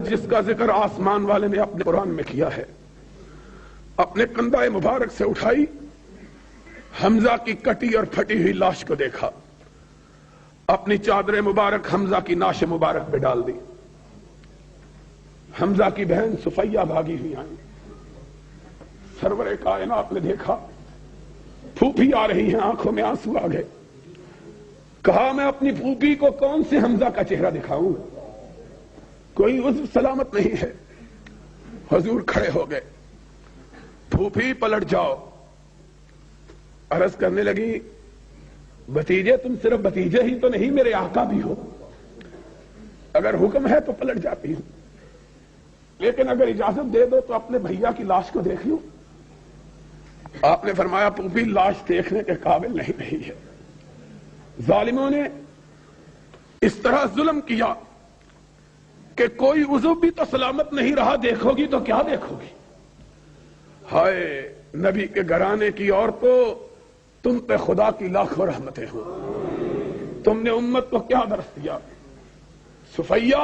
جس کا ذکر آسمان والے نے اپنے قرآن میں کیا ہے، اپنے کندھا مبارک سے اٹھائی، حمزہ کی کٹی اور پھٹی ہوئی لاش کو دیکھا، اپنی چادر مبارک حمزہ کی ناش مبارک پہ ڈال دی۔ حمزہ کی بہن صفیہ بھاگی ہوئی آئی، سرور کائنات نے دیکھا، پھوپھی آ رہی ہیں، آنکھوں میں آنسو آ گئے۔ کہا میں اپنی پھوپھی کو کون سے حمزہ کا چہرہ دکھاؤں، کوئی عذر سلامت نہیں ہے۔ حضور کھڑے ہو گئے، پھوپھی پلٹ جاؤ۔ عرض کرنے لگی، بھتیجے تم صرف بھتیجے ہی تو نہیں، میرے آقا بھی ہو، اگر حکم ہے تو پلٹ جاتی ہوں، لیکن اگر اجازت دے دو تو اپنے بھیا کی لاش کو دیکھ لوں۔ آپ نے فرمایا پھوپھی لاش دیکھنے کے قابل نہیں رہی ہے۔ ظالموں نے اس طرح ظلم کیا کہ کوئی عضو بھی تو سلامت نہیں رہا، دیکھو گی تو کیا دیکھو گی؟ ہائے نبی کے گھرانے کی عورتوں، تم پہ خدا کی لاکھوں رحمتیں ہوں، تم نے امت کو کیا درس دیا۔ صفیہ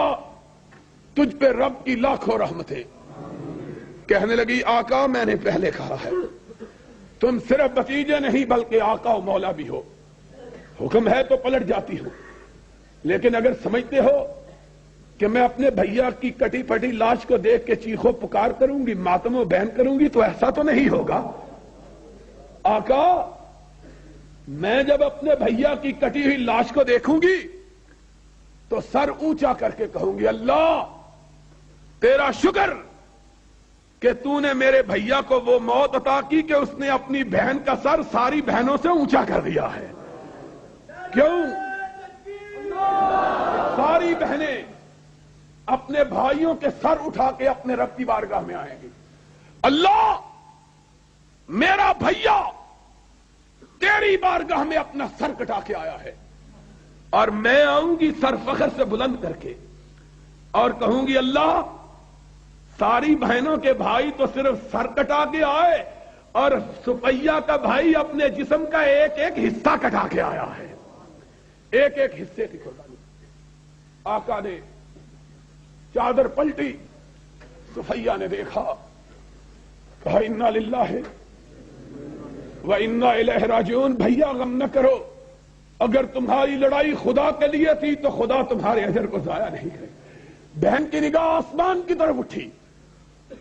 تجھ پہ رب کی لاکھوں رحمتیں۔ کہنے لگی آقا میں نے پہلے کہا ہے، تم صرف بھتیجے نہیں بلکہ آقا و مولا بھی ہو، حکم ہے تو پلٹ جاتی ہوں، لیکن اگر سمجھتے ہو کہ میں اپنے بھیا کی کٹی پٹی لاش کو دیکھ کے چیخو پکار کروں گی، ماتم و بہن کروں گی، تو ایسا تو نہیں ہوگا۔ آقا میں جب اپنے بھیا کی کٹی ہوئی لاش کو دیکھوں گی تو سر اونچا کر کے کہوں گی، اللہ تیرا شکر کہ تو نے میرے بھیا کو وہ موت عطا کی کہ اس نے اپنی بہن کا سر ساری بہنوں سے اونچا کر دیا ہے۔ کیوں؟ ساری بہنیں اپنے بھائیوں کے سر اٹھا کے اپنے رب کی بارگاہ میں آئیں گی، اللہ میرا بھیا تیری بارگاہ میں اپنا سر کٹا کے آیا ہے، اور میں آؤں گی سر فخر سے بلند کر کے اور کہوں گی اللہ ساری بہنوں کے بھائی تو صرف سر کٹا کے آئے، اور صفیہ کا بھائی اپنے جسم کا ایک ایک حصہ کٹا کے آیا ہے، ایک ایک حصے کی قربانی۔ آقا نے چادر پلٹی، صفیہ نے دیکھا، کہا انا للہ و انا الیہ راجعون۔ بھیا غم نہ کرو، اگر تمہاری لڑائی خدا کے لیے تھی تو خدا تمہارے اجر کو ضائع نہیں کرے۔ بہن کی نگاہ آسمان کی طرف اٹھی،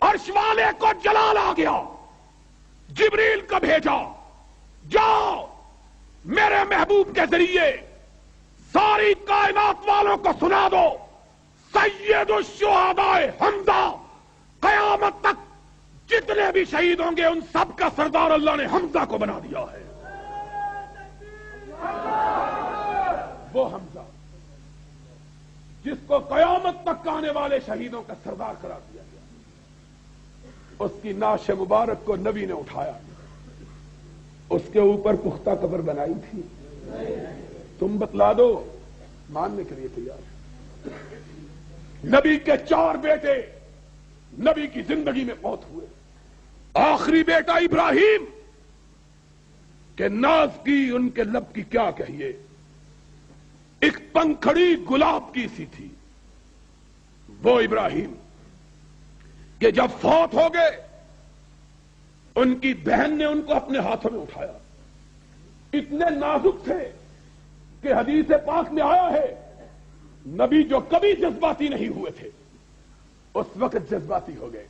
عرش والے کو جلال آ گیا، جبریل کا بھیجا، جاؤ میرے محبوب کے ذریعے ساری کائنات والوں کو سنا دو، سید الشہداء حمزہ قیامت تک جتنے بھی شہید ہوں گے ان سب کا سردار اللہ نے حمزہ کو بنا دیا ہے۔ وہ حمزہ جس کو قیامت تک آنے والے شہیدوں کا سردار قرار دیا گیا، اس کی ناش مبارک کو نبی نے اٹھایا، اس کے اوپر پختہ قبر بنائی تھی۔ تم بتلا دو، ماننے کے لیے تیار۔ نبی کے 4 بیٹے نبی کی زندگی میں فوت ہوئے، آخری بیٹا ابراہیم کہ ناز کی ان کے لب کی کیا کہیے، ایک پنکھڑی گلاب کی سی تھی وہ ابراہیم کہ جب فوت ہو گئے ان کی بہن نے ان کو اپنے ہاتھوں میں اٹھایا، اتنے نازک تھے کہ حدیث پاک میں آیا ہے نبی جو کبھی جذباتی نہیں ہوئے تھے اس وقت جذباتی ہو گئے۔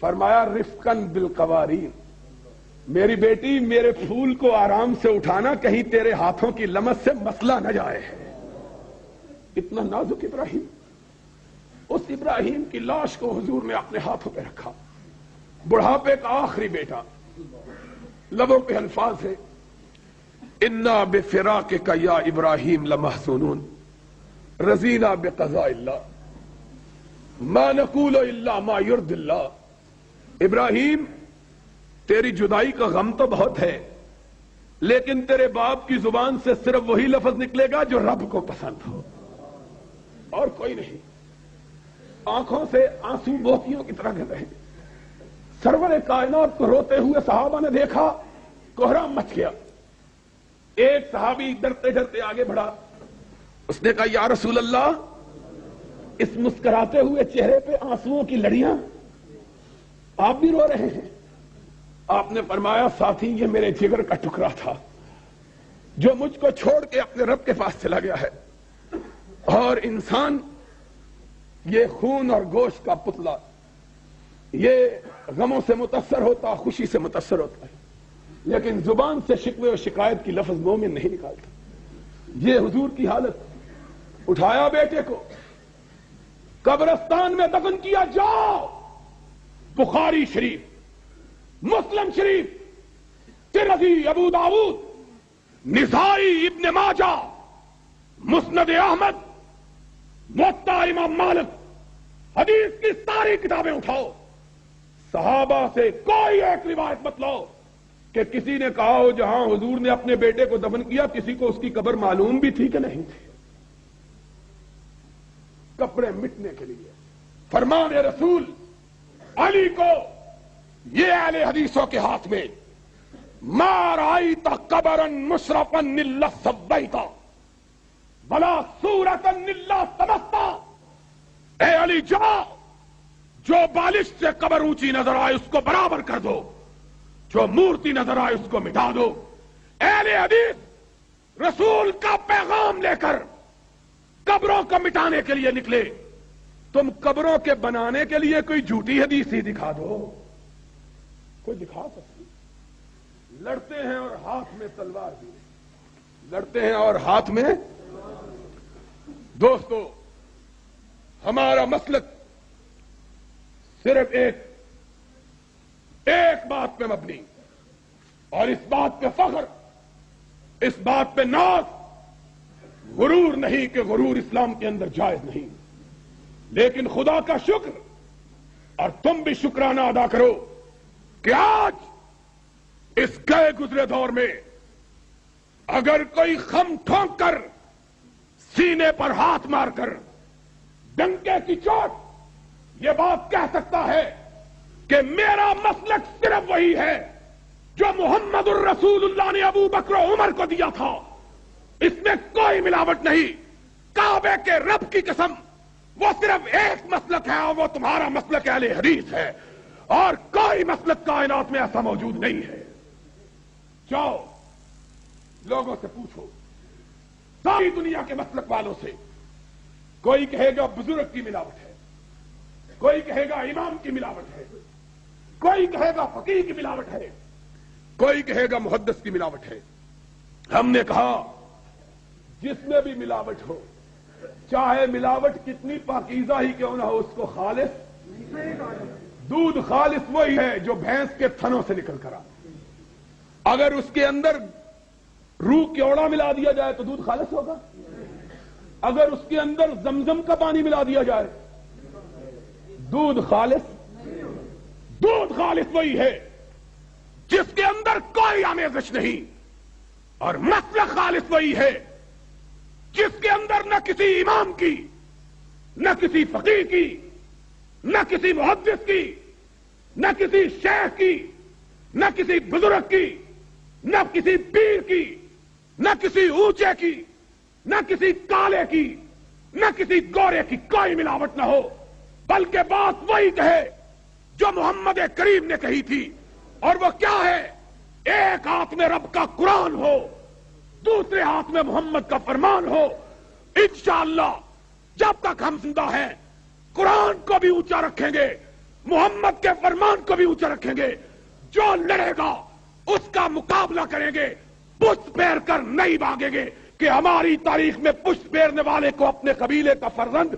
فرمایا رفقاً بالقوارین، میری بیٹی میرے پھول کو آرام سے اٹھانا، کہیں تیرے ہاتھوں کی لمس سے مسئلہ نہ جائے۔ اتنا نازک ابراہیم، اس ابراہیم کی لاش کو حضور نے اپنے ہاتھوں پہ رکھا، بڑھاپے کا آخری بیٹا، لبوں پہ الفاظ ہے انا بفراقک یا ابراہیم لمحزونون رضینا بقضاء اللہ ما نقول الا ما یرضی اللہ۔ ابراہیم تیری جدائی کا غم تو بہت ہے، لیکن تیرے باپ کی زبان سے صرف وہی لفظ نکلے گا جو رب کو پسند ہو، اور کوئی نہیں۔ آنکھوں سے آنسو موتیوں کی طرح گر رہے، سرور کائنات کو روتے ہوئے صحابہ نے دیکھا، کوہرام مچ گیا۔ ایک صحابی ڈرتے ڈرتے آگے بڑھا، اس نے کہا یا رسول اللہ اس مسکراتے ہوئے چہرے پہ آنسوؤں کی لڑیاں، آپ بھی رو رہے ہیں۔ آپ نے فرمایا ساتھی یہ میرے جگر کا ٹکڑا تھا جو مجھ کو چھوڑ کے اپنے رب کے پاس چلا گیا ہے، اور انسان یہ خون اور گوشت کا پتلا یہ غموں سے متاثر ہوتا، خوشی سے متاثر ہوتا ہے، لیکن زبان سے شکوے اور شکایت کی لفظ مومن نہیں نکالتا۔ یہ حضور کی حالت، اٹھایا بیٹے کو قبرستان میں دفن کیا، جاؤ بخاری شریف، مسلم شریف، ترمذی، ابو داؤد، نسائی، ابن ماجہ، مسند احمد، موطا امام مالک، حدیث کی ساری کتابیں اٹھاؤ، صحابہ سے کوئی ایک روایت مت لاؤ کہ کسی نے کہا ہو جہاں حضور نے اپنے بیٹے کو دفن کیا کسی کو اس کی قبر معلوم بھی تھی کہ نہیں تھی۔ کپڑے مٹنے کے لیے فرمان رسول علی کو یہ اہل حدیثوں کے ہاتھ میں، ما رأیت قبرا مشرفا الا سویتا ولا صورتا الا طمستا۔ اے علی جاؤ، جو بالش سے قبر اونچی نظر آئے اس کو برابر کر دو، جو مورتی نظر آئے اس کو مٹا دو۔ اہل حدیث رسول کا پیغام لے کر قبروں کو مٹانے کے لیے نکلے، تم قبروں کے بنانے کے لیے کوئی جھوٹی حدیث ہی دکھا دو، کوئی دکھا سکتی؟ لڑتے ہیں اور ہاتھ میں تلوار بھی، لڑتے ہیں اور ہاتھ میں۔ دوستو ہمارا مسلک صرف ایک بات پہ مبنی، اور اس بات پہ فخر، اس بات پہ ناز، غرور نہیں کہ غرور اسلام کے اندر جائز نہیں، لیکن خدا کا شکر، اور تم بھی شکرانہ ادا کرو کہ آج اس گئے گزرے دور میں اگر کوئی خم ٹھونک کر، سینے پر ہاتھ مار کر، ڈنکے کی چوٹ یہ بات کہہ سکتا ہے کہ میرا مسلک صرف وہی ہے جو محمد الرسول اللہ نے ابو بکر و عمر کو دیا تھا، اس میں کوئی ملاوٹ نہیں، کعبے کے رب کی قسم، وہ صرف ایک مسلک ہے اور وہ تمہارا مسلک اہل حدیث ہے، اور کوئی مسلک کائنات میں ایسا موجود نہیں ہے۔ جاؤ لوگوں سے پوچھو، ساری دنیا کے مسلک والوں سے، کوئی کہے گا بزرگ کی ملاوٹ ہے، کوئی کہے گا امام کی ملاوٹ ہے، کوئی کہے گا فقیہ کی ملاوٹ ہے، کوئی کہے گا محدث کی ملاوٹ ہے۔ ہم نے کہا جس میں بھی ملاوٹ ہو، چاہے ملاوٹ کتنی پاکیزہ ہی کیوں نہ ہو، اس کو خالص، دودھ خالص وہی ہے جو بھینس کے تھنوں سے نکل کر آتا۔ اگر اس کے اندر روح کیوڑا ملا دیا جائے تو دودھ خالص ہوگا؟ اگر اس کے اندر زمزم کا پانی ملا دیا جائے دودھ خالص؟ دودھ خالص وہی ہے جس کے اندر کوئی آمیزش نہیں، اور مسلک خالص وہی ہے جس کے اندر نہ کسی امام کی، نہ کسی فقیہ کی، نہ کسی محدث کی، نہ کسی شیخ کی، نہ کسی بزرگ کی، نہ کسی پیر کی، نہ کسی اونچے کی، نہ کسی کالے کی، نہ کسی گورے کی کوئی ملاوٹ نہ ہو، بلکہ بات وہی کہے جو محمد کریم نے کہی تھی، اور وہ کیا ہے؟ ایک ہاتھ میں رب کا قرآن ہو، دوسرے ہاتھ میں محمد کا فرمان ہو۔ انشاءاللہ جب تک ہم زندہ ہیں قرآن کو بھی اونچا رکھیں گے، محمد کے فرمان کو بھی اونچا رکھیں گے، جو لڑے گا اس کا مقابلہ کریں گے، پشت پھیر کر نہیں بھاگیں گے کہ ہماری تاریخ میں پشت پھیرنے والے کو اپنے قبیلے کا فرزند